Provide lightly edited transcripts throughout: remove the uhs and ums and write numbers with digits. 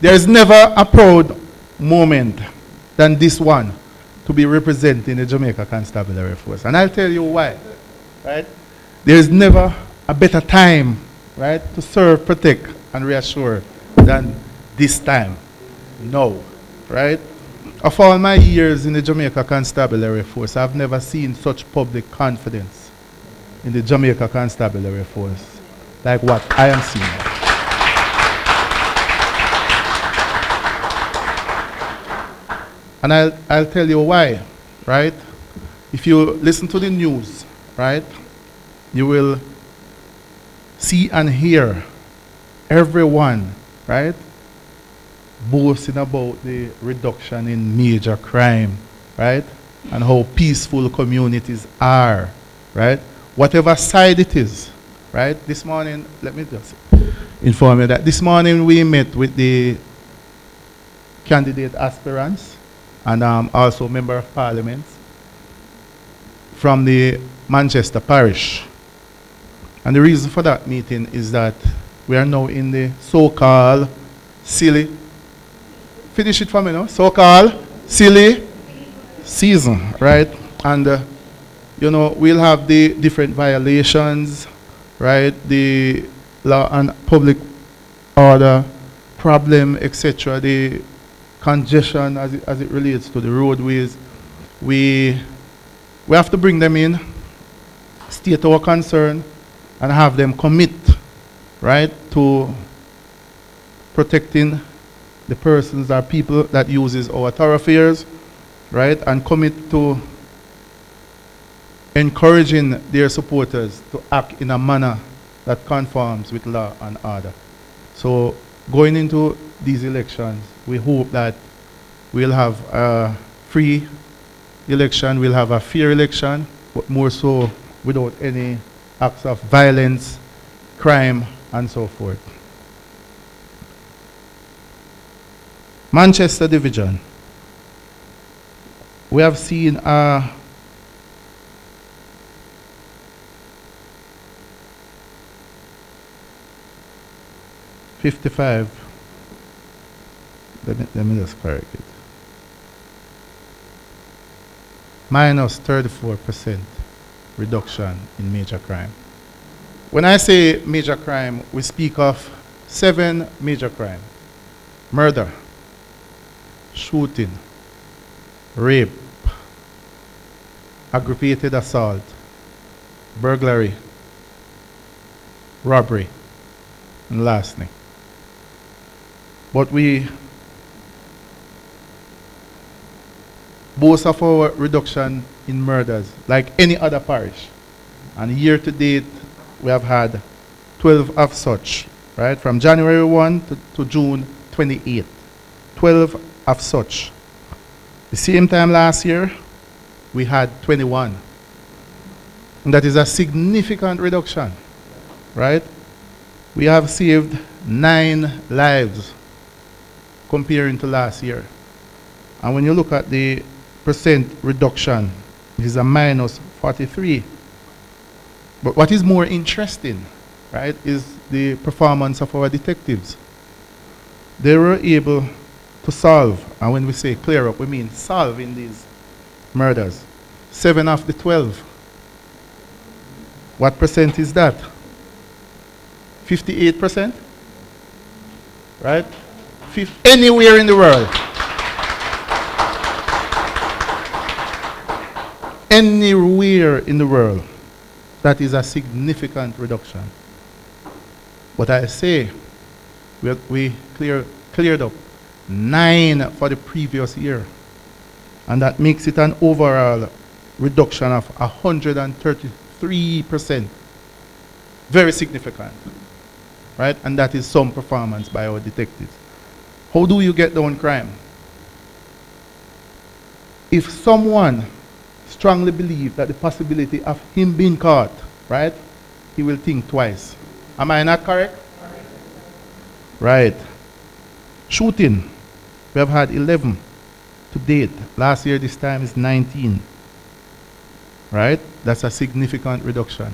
There is never a proud moment than this one to be representing the Jamaica Constabulary Force. And I'll tell you why. Right? There is never a better time, right, to serve, protect, and reassure than this time. No. Right? Of all my years in the Jamaica Constabulary Force, I've never seen such public confidence in the Jamaica Constabulary Force like what I am seeing. And I'll tell you why, right? If you listen to the news, right, you will see and hear everyone, right, boasting about the reduction in major crime, right, and how peaceful communities are, right? Whatever side it is, right? This morning, let me just inform you that this morning we met with the candidate aspirants and also member of parliament from the Manchester parish. And the reason for that meeting is that we are now in the so-called silly, finish it for me now, so-called silly season, right? And you know, we'll have the different violations, right? The law and public order problem, etc. The congestion as it relates to the roadways. We have to bring them in, state our concern, and have them commit, right, to protecting the persons or people that uses our thoroughfares, right, and commit to encouraging their supporters to act in a manner that conforms with law and order. So going into these elections, we hope that we'll have a free election, we'll have a fair election, but more so without any acts of violence, crime, and so forth. Manchester Division. We have seen a $55. Let me just correct it. Minus 34% reduction in major crime. When I say major crime, we speak of 7 major crime: murder, shooting, rape, aggravated assault, burglary, robbery, and larceny. But we boast of our reduction in murders like any other parish. And year to date, we have had 12 of such, right? From January 1 to June 28. 12 of such. The same time last year, we had 21. And that is a significant reduction, right? We have saved 9 lives comparing to last year. And when you look at the percent reduction, it is a minus 43. But what is more interesting, right, is the performance of our detectives. They were able to solve, and when we say clear up, we mean solving these murders. 7 of the 12. What percent is that? 58%? Right? Anywhere in the world. Anywhere in the world. That is a significant reduction. But I say, we cleared up 9 for the previous year. And that makes it an overall reduction of 133%. Very significant. Right? And that is some performance by our detectives. How do you get down crime? If someone strongly believes that the possibility of him being caught, right, he will think twice. Am I not correct? Right. Shooting. We have had 11 to date. Last year, this time is 19. Right? That's a significant reduction.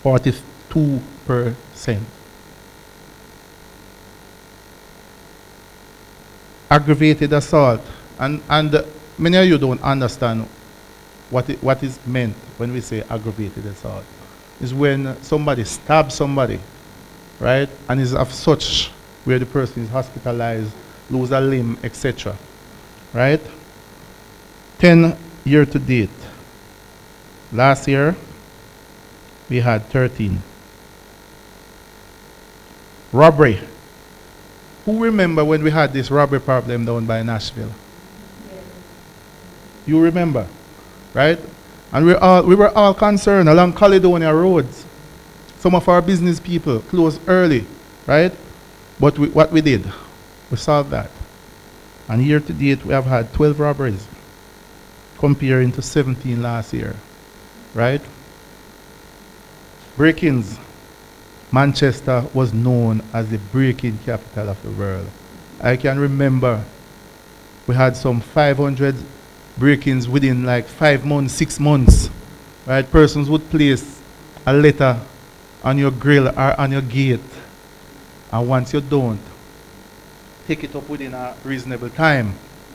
42%. aggravated assault. And many of you don't understand what is meant when we say aggravated assault. Is when somebody stabs somebody, right? And is of such where the person is hospitalized, lose a limb, etc. Right? 10 year to date. Last year, we had 13. Robbery. Who remember when we had this robbery problem down by Nashville? You remember, right? And we were all concerned along Caledonia roads. Some of our business people closed early, right? But what we did, we solved that. And year to date, we have had 12 robberies, comparing to 17 last year, right? Break-ins. Manchester was known as the break-in capital of the world. I can remember we had some 500 break-ins within like 5 months, 6 months, right? Persons would place a letter on your grill or on your gate, and once you don't, take it up within a reasonable time,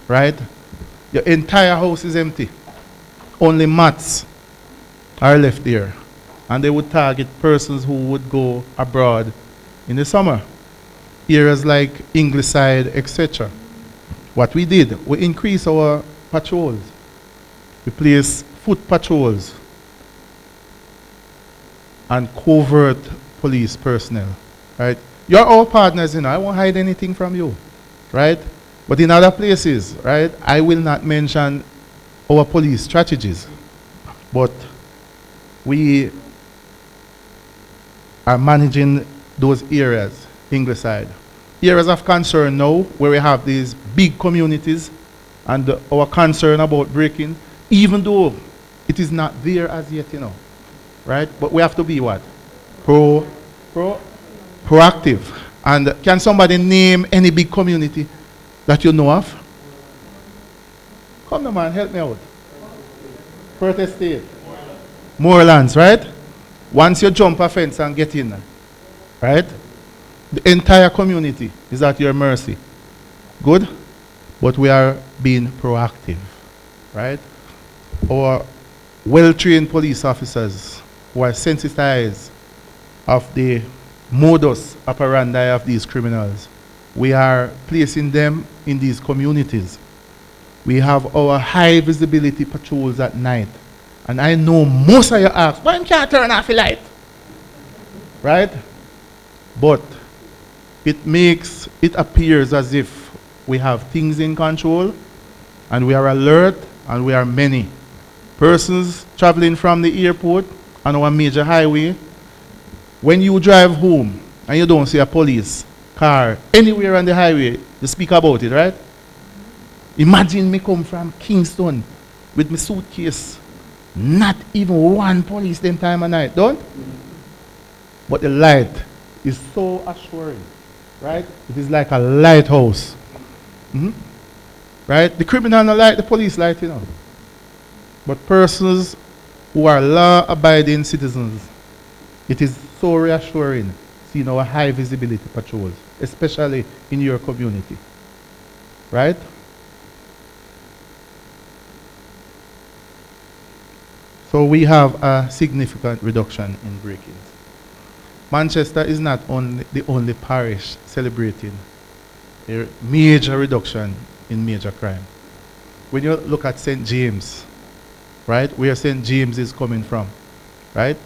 right? Your entire house is empty. Only mats are left there. And they would target persons who would go abroad in the summer. Areas like Ingleside, etc. What we did, we increased our patrols. We placed foot patrols and covert police personnel, right? You're all partners, I won't hide anything from you, right? But in other places, right, I will not mention our police strategies, but we are managing those areas, Ingleside. Areas of concern now, where we have these big communities, and our concern about breaking, even though it is not there as yet, right? But we have to be what? Proactive. And can somebody name any big community that you know of? Come on, man, help me out. Perth Estate. Moorlands, right? Once you jump a fence and get in, right? The entire community is at your mercy. Good? But we are being proactive, right? Our well-trained police officers who are sensitized of the modus operandi of these criminals, we are placing them in these communities. We have our high visibility patrols at night. And I know most of you ask, why can't turn off the light? Right? But it appears as if we have things in control, and we are alert, and we are many. Persons traveling from the airport on our major highway, when you drive home and you don't see a police car anywhere on the highway, you speak about it, right? Imagine me come from Kingston with my suitcase. Not even one police them time of night, don't? But the light is so assuring, right? It is like a lighthouse. Right? The criminal no light, the police light, But persons who are law-abiding citizens, it is so reassuring seeing our high visibility patrols, especially in your community. Right? So we have a significant reduction in break-ins. Manchester is not the only parish celebrating a major reduction in major crime. When you look at St. James, right, where St. James is coming from, right,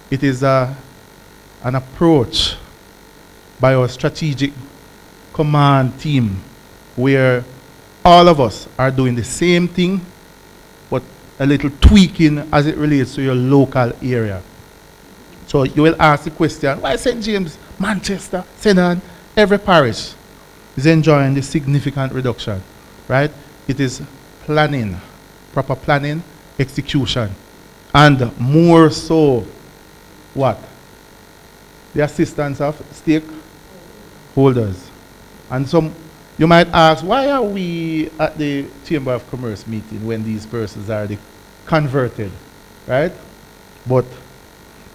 it is an approach by our strategic command team where all of us are doing the same thing, but a little tweaking as it relates to your local area. So you will ask the question, why St. James, Manchester, St. Anne, every parish is enjoying this significant reduction, right? It is planning, proper planning, execution, and more so, what? The assistance of stakeholders. And some, you might ask, why are we at the Chamber of Commerce meeting when these persons are the converted, right? But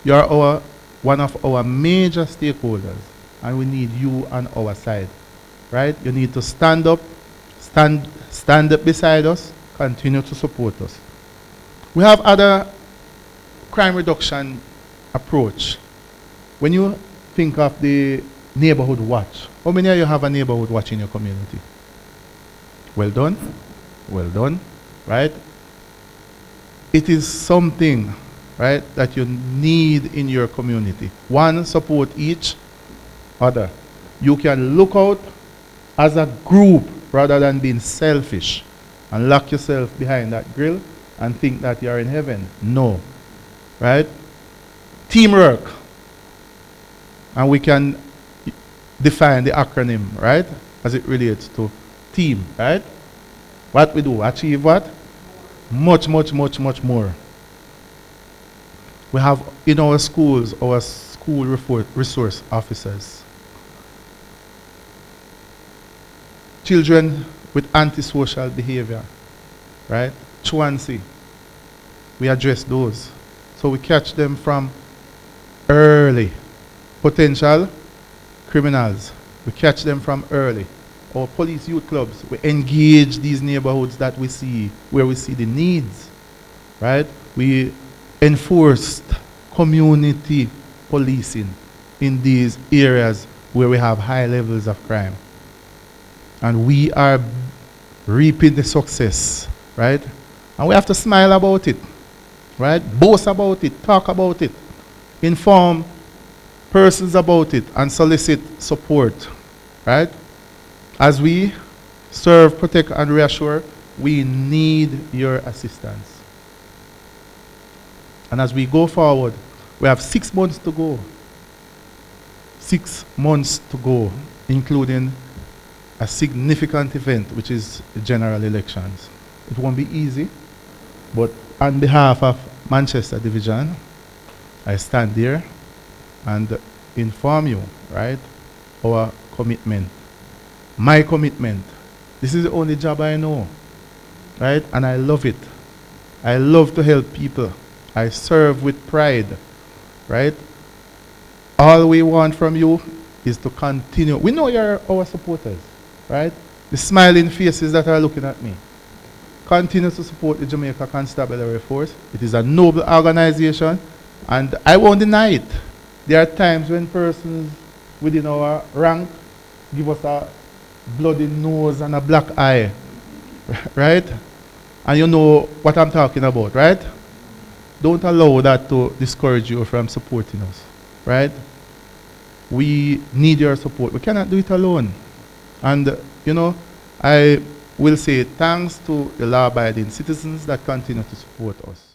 you're one of our major stakeholders, and we need you on our side, right? You need to stand up stand up beside us, continue to support us. We have other crime reduction approach. When you think of the neighborhood watch, how many of you have a neighborhood watch in your community? Well done. Well done. Right? It is something, right, that you need in your community. One, support each other. You can look out as a group rather than being selfish and lock yourself behind that grill and think that you're in heaven. No. Right? Teamwork. And we can define the acronym, right, as it relates to team, right? What we do, achieve what? Much, much, much, much more. We have in our schools, our school resource officers. Children with antisocial behavior, right? Truancy. We address those. So we catch them from early. Potential criminals. We catch them from early. Our police youth clubs, we engage these neighborhoods that we see, where we see the needs, right? We enforced community policing in these areas where we have high levels of crime. And we are reaping the success, right? And we have to smile about it, right? Boast about it, talk about it, inform persons about it, and solicit support, right? As we serve, protect, and reassure, we need your assistance. And as we go forward, we have 6 months to go. 6 months to go, including a significant event, which is the general elections. It won't be easy, but on behalf of Manchester Division, I stand here and inform you, right, our commitment. My commitment. This is the only job I know, right? And I love it. I love to help people. I serve with pride, right? All we want from you is to continue. We know you're our supporters, right? The smiling faces that are looking at me. Continue to support the Jamaica Constabulary Force. It is a noble organization, and I won't deny it. There are times when persons within our rank give us a bloody nose and a black eye, right? And you know what I'm talking about, right? Don't allow that to discourage you from supporting us, right? We need your support. We cannot do it alone. And, you know, I will say thanks to the law-abiding citizens that continue to support us.